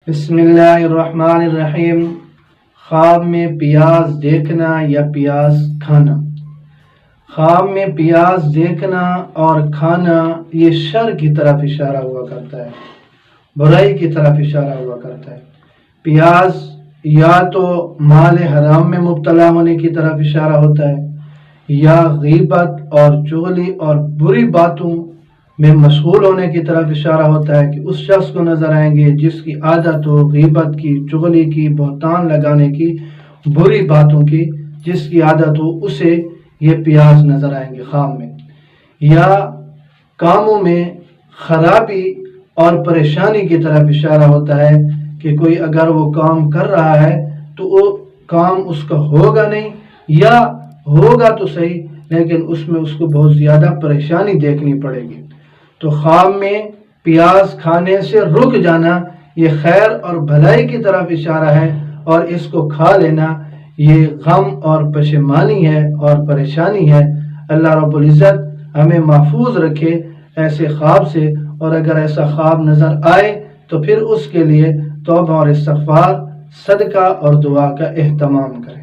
بسم اللہ الرحمن الرحیم۔ خواب میں پیاز دیکھنا یا پیاز کھانا۔ خواب میں پیاز دیکھنا اور کھانا یہ شر کی طرف اشارہ ہوا کرتا ہے، برائی کی طرف اشارہ ہوا کرتا ہے۔ پیاز یا تو مال حرام میں مبتلا ہونے کی طرف اشارہ ہوتا ہے، یا غیبت اور چغلی اور بری باتوں میں مشغول ہونے کی طرف اشارہ ہوتا ہے کہ اس شخص کو نظر آئیں گے جس کی عادت ہو غیبت کی، چغلی کی، بہتان لگانے کی، بری باتوں کی، جس کی عادت ہو اسے یہ پیاز نظر آئیں گے خواب میں۔ یا کاموں میں خرابی اور پریشانی کی طرف اشارہ ہوتا ہے کہ کوئی اگر وہ کام کر رہا ہے تو وہ کام اس کا ہوگا نہیں، یا ہوگا تو صحیح لیکن اس میں اس کو بہت زیادہ پریشانی دیکھنی پڑے گی۔ تو خواب میں پیاز کھانے سے رک جانا یہ خیر اور بھلائی کی طرف اشارہ ہے، اور اس کو کھا لینا یہ غم اور پشیمانی ہے اور پریشانی ہے۔ اللہ رب العزت ہمیں محفوظ رکھے ایسے خواب سے، اور اگر ایسا خواب نظر آئے تو پھر اس کے لیے توبہ اور استغفار، صدقہ اور دعا کا اہتمام کریں۔